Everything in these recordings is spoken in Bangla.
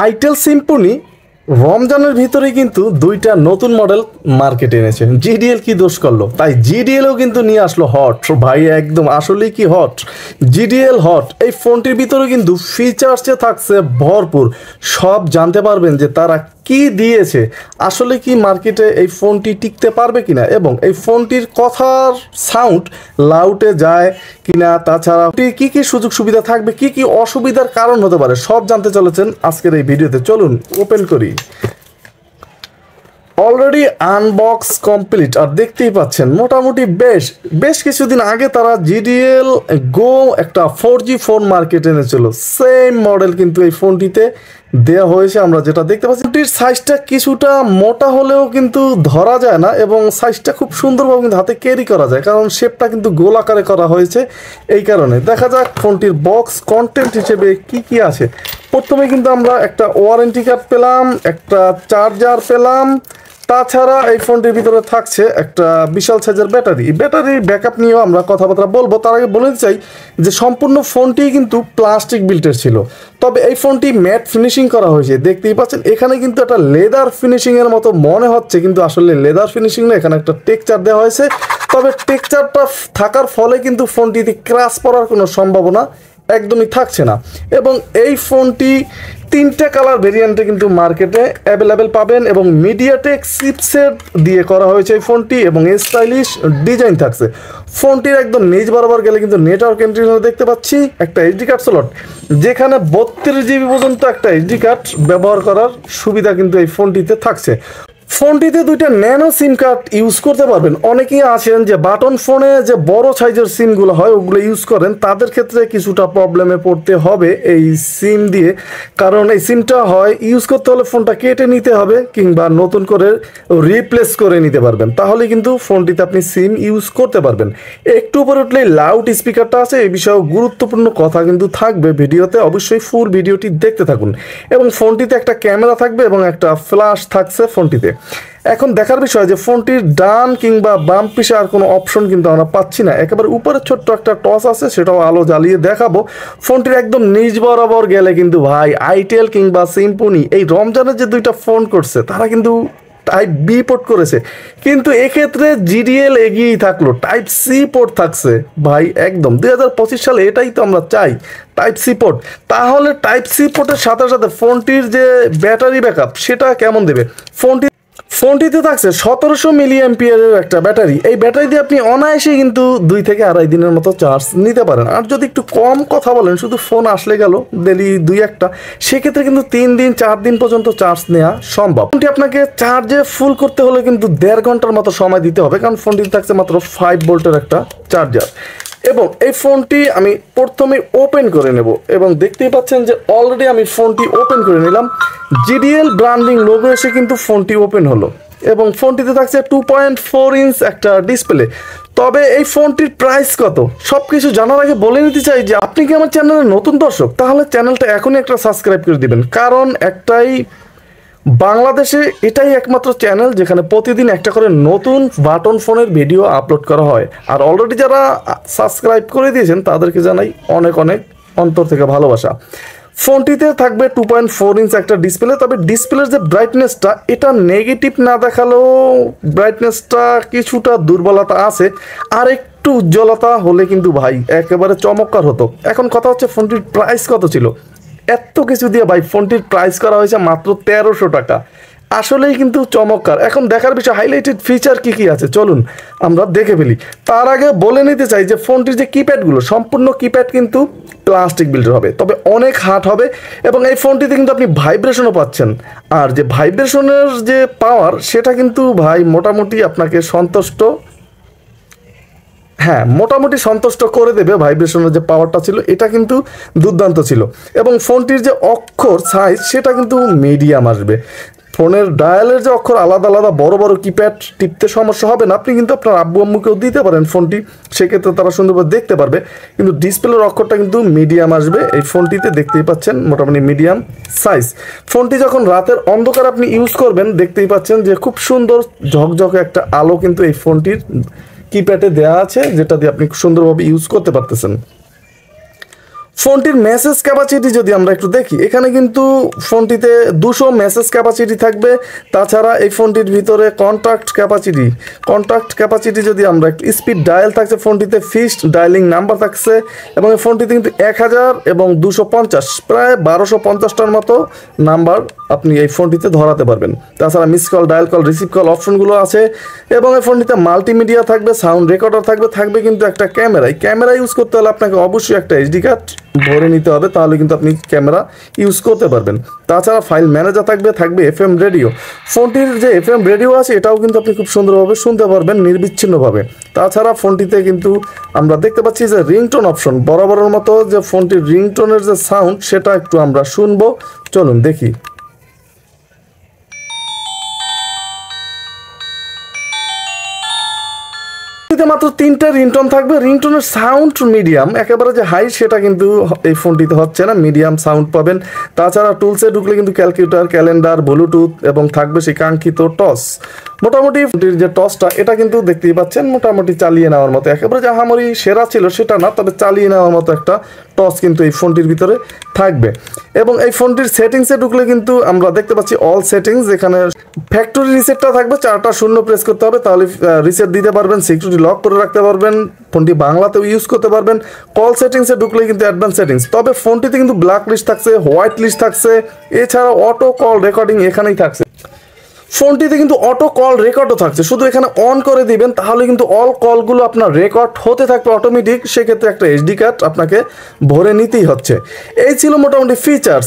আইটেল সিম্ফনি রমজানের ভিতরে কিন্তু দুইটা নতুন মডেল মার্কেটে এনেছে। জিডিএল কি দোষ করলো? তাই জিডিএলও কিন্তু নিয়ে আসলো হট ভাই, একদম আসলেই কি হট, জিডিএল হট। এই ফোনটির ভিতরে কিন্তু ফিচার্সে থাকছে ভরপুর, সব জানতে পারবেন যে তারা কি দিয়েছে, আসলে কি মার্কেটে এই ফোনটি টিকতে পারবে কিনা, এবং এই ফোনটির কথার সাউন্ড লাউডে যায় কিনা, তাছাড়া কি কি সুযোগ সুবিধা থাকবে, কি কি অসুবিধার কারণ হতে পারে, সব জানতে চলেছেন আজকের এই ভিডিওতে। চলুন ওপেন করি। অলরেডি আনবক্স কমপ্লিট, আর দেখতেই পাচ্ছেন মোটামুটি বেশ কিছুদিন আগে তারা জিডিএল গো একটা 4G ফোন মার্কেটে এনেছিল। সেম মডেল কিন্তু এই ফোনটিতে দেওয়া হয়েছে। আমরা যেটা দেখতে পাচ্ছি, ফোনটির সাইজটা কিছুটা মোটা হলেও কিন্তু ধরা যায় না, এবং সাইজটা খুব সুন্দরভাবে কিন্তু হাতে ক্যারি করা যায়, কারণ শেপটা কিন্তু গোল আকারে করা হয়েছে। এই কারণে দেখা যাক ফোনটির বক্স কন্টেন্ট হিসেবে কি কি আছে। প্রথমে কিন্তু আমরা একটা ওয়ারেন্টি কার্ড পেলাম, একটা চার্জার পেলাম, তাছাড়া এই ফোনটির ভিতরে থাকছে একটা বিশাল সাইজের ব্যাটারি ব্যাকআপ নিয়েও আমরা কথাবার্তা বলবো। তার আগে বলে দিতে চাই যে সম্পূর্ণ ফোনটি কিন্তু প্লাস্টিক বিল্টের ছিল, তবে এই ফোনটি ম্যাট ফিনিশিং করা হয়েছে। দেখতেই পাচ্ছেন এখানে কিন্তু একটা লেদার ফিনিশিংয়ের মতো মনে হচ্ছে, কিন্তু আসলে লেদার ফিনিশিং না, এখানে একটা টেক্সচার দেওয়া হয়েছে। তবে টেক্সচারটা থাকার ফলে কিন্তু ফোনটিতে ক্র্যাশ পড়ার কোনো সম্ভাবনা একদমই থাকছে না। এবং এই ফোনটি 3টে কালার ভেরিয়েন্টে কিন্তু মার্কেটে অ্যাভেলেবেল পাবেন, এবং মিডিয়াটেক চিপসেট দিয়ে করা হয়েছে এই ফোনটি, এবং স্টাইলিশ ডিজাইন থাকছে। ফোনটির একদম নিচ বরাবর গেলে কিন্তু নেটওয়ার্ক এন্ট্রি দেখতে পাচ্ছি, একটা এইচডি কার্ড স্লট, যেখানে 32 GB পর্যন্ত একটা এইচডি কার্ড ব্যবহার করার সুবিধা কিন্তু এই ফোনটিতে থাকছে। ফোনটিতে দুইটা ন্যানো সিম কার্ড ইউজ করতে পারবেন। অনেকেই আছেন যে বাটন ফোনে যে বড় সাইজের সিমগুলো হয় ওগুলো ইউজ করেন, তাদের ক্ষেত্রে কিছুটা প্রবলেমে পড়তে হবে এই সিম দিয়ে, কারণ এই সিমটা হয় ইউজ করতে হলে ফোনটা কেটে নিতে হবে, কিংবা নতুন করে রিপ্লেস করে নিতে পারবেন, তাহলে কিন্তু ফোনটিতে আপনি সিম ইউজ করতে পারবেন। একটু উপরে উঠলে লাউড স্পিকারটা আছে, এই বিষয়ে গুরুত্বপূর্ণ কথা কিন্তু থাকবে ভিডিওতে, অবশ্যই ফুল ভিডিওটি দেখতে থাকুন। এবং ফোনটিতে একটা ক্যামেরা থাকবে এবং একটা ফ্ল্যাশ থাকছে ফোনটিতে। এখন দেখার বিষয় যে ফোনটির ডান কিংবা বাম পিছে আর কোনো অপশন কিন্তু আমরা পাচ্ছি না। একেবারে উপরে ছোট্ট একটা টস আছে, সেটাও আলো জ্বালিয়ে দেখাবো। ফোনটির একদম নিচ বরাবর গেলে কিন্তু ভাই আইটেল কিংবা সিম্ফনি এই রমজানের যে দুইটা ফোন করছে তারা কিন্তু টাইপ বি পোর্ট করেছে, কিন্তু এক্ষেত্রে জিডিএল এগিয়েই থাকলো, টাইপ সি পোর্ট থাকছে ভাই। একদম 2025 সালে এটাই তো আমরা চাই, টাইপ সি পোর্ট। তাহলে টাইপ সি পোর্টের সাথে সাথে ফোনটির যে ব্যাটারি ব্যাকআপ সেটা কেমন দেবে? ফোনটিতে থাকছে 1700 mAh একটা ব্যাটারি। এই ব্যাটারি দিয়ে আপনি অনায়াসে কিন্তু 2 থেকে আড়াই দিনের মতো চার্জ নিতে পারেন। আর যদি একটু কম কথা বলেন, শুধু ফোন আসলে গেল ডেলি 2-1টা, সেক্ষেত্রে কিন্তু 3 দিন 4 দিন পর্যন্ত চার্জ নেওয়া সম্ভব। ফোনটি আপনাকে চার্জে ফুল করতে হলে কিন্তু 1.5 ঘন্টার মতো সময় দিতে হবে, কারণ ফোনটিতে থাকছে মাত্র 5 ভোল্টের একটা চার্জার। এবং এই ফোনটি আমি প্রথমে ওপেন করে নেব, এবং দেখতেই পাচ্ছেন যে অলরেডি আমি ফোনটি ওপেন করে নিলাম। জিডিএল ব্র্যান্ডিং লোগো এসে কিন্তু ফোনটি ওপেন হলো, এবং ফোনটিতে থাকছে 2.4 ইঞ্চ একটা ডিসপ্লে। তবে এই ফোনটির প্রাইস কত সব কিছু জানার আগে বলে নিতে চাই যে আপনি কি আমার চ্যানেলের নতুন দর্শক, তাহলে চ্যানেলটা এখনই একটা সাবস্ক্রাইব করে দিবেন, কারণ একটাই বাংলাদেশে এটাই একমাত্র চ্যানেল যেখানে প্রতিদিন একটা করে নতুন বাটন ফোনের ভিডিও আপলোড করা হয়। আর অলরেডি যারা সাবস্ক্রাইব করে দিয়েছেন তাদেরকে জানাই অনেক অনেক অন্তর থেকে ভালোবাসা। ফোনটিতে থাকবে 2.4 ইঞ্চ একটা ডিসপ্লে, তবে ডিসপ্লের যে ব্রাইটনেসটা এটা নেগেটিভ না দেখালেও ব্রাইটনেসটা কিছুটা দুর্বলতা আছে, আর একটু উজ্জ্বলতা হলে কিন্তু ভাই একেবারে চমৎকার হতো। এখন কথা হচ্ছে ফোনটির প্রাইস কত ছিল? এত কিছু দিয়ে ভাই ফোনটির প্রাইস করা হয়েছে মাত্র 1300 টাকা। আসলেই কিন্তু চমৎকার। এখন দেখার বিষয় হাইলাইটেড ফিচার কি কি আছে, চলুন আমরা দেখে ফেলি। তার আগে বলে নিতে চাই যে ফোনটির যে কিপ্যাডগুলো, সম্পূর্ণ কিপ্যাড কিন্তু প্লাস্টিক বিল্ডের হবে, তবে অনেক হার্ড হবে, এবং এই ফোনটিতে কিন্তু আপনি ভাইব্রেশনও পাচ্ছেন। আর যে ভাইব্রেশনের যে পাওয়ার সেটা কিন্তু ভাই মোটামুটি আপনাকে মোটামুটি সন্তুষ্ট করে দেবে। ভাইব্রেশনের যে পাওয়ারটা ছিল এটা কিন্তু দুর্দান্ত ছিল, এবং ফোনটির যে অক্ষর সাইজ সেটা কিন্তু মিডিয়াম আসবে। ফোনের ডায়ালের যে অক্ষর আলাদা আলাদা বড় বড় কিপ্যাড টিপতে সমস্যা হবে না, আপনি কিন্তু আপনার আব্বু আম্মুকেও দিতে পারেন ফোনটি, সেক্ষেত্রে তারা সুন্দরভাবে দেখতে পারবে। কিন্তু ডিসপ্লের অক্ষরটা কিন্তু মিডিয়াম আসবে এই ফোনটিতে, দেখতেই পাচ্ছেন মোটামুটি মিডিয়াম সাইজ। ফোনটি যখন রাতের অন্ধকার আপনি ইউজ করবেন, দেখতেই পাচ্ছেন যে খুব সুন্দর ঝকঝকে একটা আলো কিন্তু এই ফোনটির কিপ্যাডে দেওয়া আছে, যেটা দিয়ে আপনি সুন্দরভাবে ইউজ করতে পারতেছেন। ফোনটির মেসেজ ক্যাপাসিটি যদি আমরা একটু দেখি, এখানে কিন্তু ফোনটিতে 200 মেসেজ ক্যাপাসিটি থাকবে। তাছাড়া এই ফোনটির ভিতরে কন্ট্যাক্ট ক্যাপাসিটি যদি আমরা একটু স্পিড ডায়াল থাকছে ফোনটিতে, ফিক্সড ডায়ালিং নাম্বার থাকছে, এবং এই ফোনটিতে কিন্তু 1000 এবং 250 প্রায় 1250টার মতো নাম্বার আপনি এই ফোনটিতে ধরাতে পারবেন। তাছাড়া miss call, dial call, receive call অপশনগুলো আছে, এবং এই ফোনটিতে মাল্টিমিডিয়া থাকবে, সাউন্ড রেকর্ডার থাকবে কিন্তু একটা ক্যামেরা ইউজ করতে হলে আপনাকে অবশ্যই একটা এইচডি কার্ড ভরে নিতে হবে, তাহলে কিন্তু আপনি ক্যামেরা ইউজ করতে পারবেন। তাছাড়া ফাইল ম্যানেজার থাকবে এফএম রেডিও। ফোনটির যে এফএম রেডিও আছে এটাও কিন্তু আপনি খুব সুন্দরভাবে শুনতে পারবেন নির্বিচ্ছিন্নভাবে। তাছাড়া ফোনটিতে কিন্তু আমরা দেখতে পাচ্ছি যে রিংটোন অপশন, বরাবরের মতো যে ফোনটির রিংটোনের যে সাউন্ড সেটা একটু আমরা শুনবো, চলুন দেখি। মাত্র 3টে রিংটোন থাকবে। রিংটোনের সাউন্ড মিডিয়াম, একেবারে যে হাই সেটা কিন্তু এই ফোনটিতে হচ্ছে না, মিডিয়াম সাউন্ড পাবেন। তাছাড়া টুলসে ঢুকলে কিন্তু ক্যালকুলেটর, ক্যালেন্ডার, ব্লুটুথ এবং থাকবে সেই কাঙ্ক্ষিত টস। মোটামুটি ফোনটির যে টসটা এটা কিন্তু দেখতেই পাচ্ছেন মোটামুটি চালিয়ে নেওয়ার মতো, একেবারে যে আহামরি সেরা ছিল সেটা না, তবে চালিয়ে নেওয়ার মতো একটা টস কিন্তু এই ফোনটির ভিতরে থাকবে। এবং এই ফোনটির সেটিংসে ঢুকলে কিন্তু আমরা দেখতে পাচ্ছি অল সেটিংস, যেখানে ফ্যাক্টরি রিসেটটা থাকবে, 4টা শূন্য প্রেস করতে হবে, তাহলে রিসেট দিতে পারবেন, সিকিউরিটি লক করে রাখতে পারবেন, ফোনটি বাংলাতেও ইউজ করতে পারবেন। কল সেটিংসে ঢুকলে কিন্তু অ্যাডভান্স সেটিংস, তবে ফোনটিতে কিন্তু ব্ল্যাক লিস্ট থাকছে, হোয়াইট লিস্ট থাকছে, এছাড়া অটো কল রেকর্ডিং এখানেই থাকছে। ফোনটিতে কিন্তু অটো কল রেকর্ডও থাকছে, শুধু এখানে অন করে দিবেন তাহলে কিন্তু অল কলগুলো আপনার রেকর্ড হতে থাকবে অটোমেটিক। সেক্ষেত্রে একটা এইচডি কার্ড আপনাকে ভরে নিতেই হচ্ছে। এই ছিল মোটামুটি ফিচার্স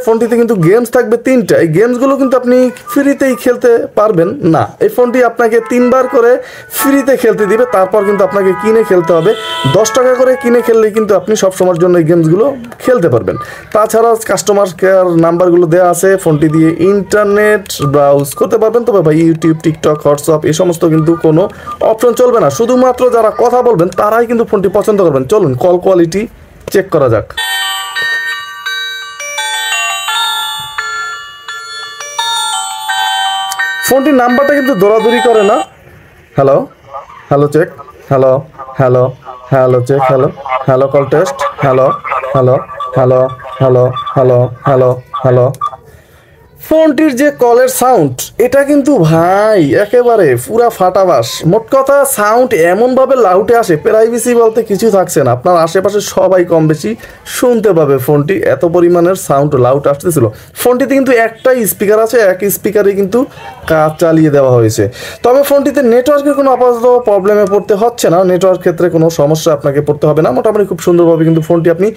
ফোনটিতে কিন্তু গেমস থাকবে 3টা। এই গেমসগুলো কিন্তু আপনি ফ্রিতেই খেলতে পারবেন না, এই ফোনটি আপনাকে 3বার করে ফ্রিতে খেলতে দিবে, তারপর কিন্তু আপনাকে কিনে খেলতে হবে। 10 টাকা করে কিনে খেললেই কিন্তু আপনি সবসময়ের জন্য এই গেমসগুলো খেলতে পারবেন। তাছাড়া কাস্টমার কেয়ার নাম্বারগুলো দেওয়া আছে, ফোনটি দিয়ে ইন্টারনেট ব্রাউজ করতে পারবেন। তবে ভাই ইউটিউব, টিকটক, হোয়াটসঅ্যাপ এই সমস্ত কিন্তু কোনো অপশন চলবে না, শুধুমাত্র যারা কথা বলবেন তারাই কিন্তু ফোনটি পছন্দ করবেন। চলুন কল কোয়ালিটি চেক করা যাক। ফোনটির নাম্বারটা কিন্তু দৌড়াদৌড়ি করে না। Hello check, hello check, hello call test, hello. ফোনটির যে কলের সাউন্ড এটা কিন্তু ভাই একেবারে পুরা ফাটাবাস। মোট কথা সাউন্ড এমনভাবে লাউটে আসে, প্রাইভেসি বলতে কিছু থাকছে না, আপনার আশেপাশে সবাই কম বেশি শুনতে পাবে ফোনটি, এত পরিমাণের সাউন্ড লাউট আসতেছিল। ফোনটিতে কিন্তু একটাই স্পিকার আছে, এক স্পিকারে কিন্তু কাজ চালিয়ে দেওয়া হয়েছে। তবে ফোনটিতে নেটওয়ার্কের কোনো আপাতত প্রবলেমে পড়তে হচ্ছে না, নেটওয়ার্ক ক্ষেত্রে কোনো সমস্যা আপনাকে পড়তে হবে না, মোটামুটি খুব সুন্দরভাবে কিন্তু ফোনটি আপনি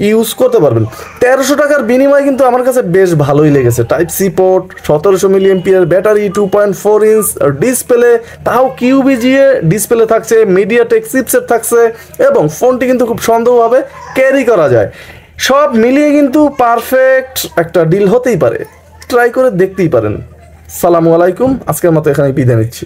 ইউজ করতে পারবেন। 1300 টাকার বিনিময়ে কিন্তু আমার কাছে বেশ ভালোই লেগেছে। Type C port, 1700 milliampere battery, 2.4 inch display, তাও কিউবিজিএ ডিসপ্লে থাকছে, মিডিয়াটেক চিপসেট থাকছে, এবং ফোনটি কিন্তু খুব সুন্দরভাবে ক্যারি করা যায়। সব মিলিয়ে কিন্তু পারফেক্ট একটা ডিল হতেই পারে, ট্রাই করে দেখতেই পারেন। সালামু আলাইকুম, আজকের মতো এখানে বিদায় নিচ্ছি।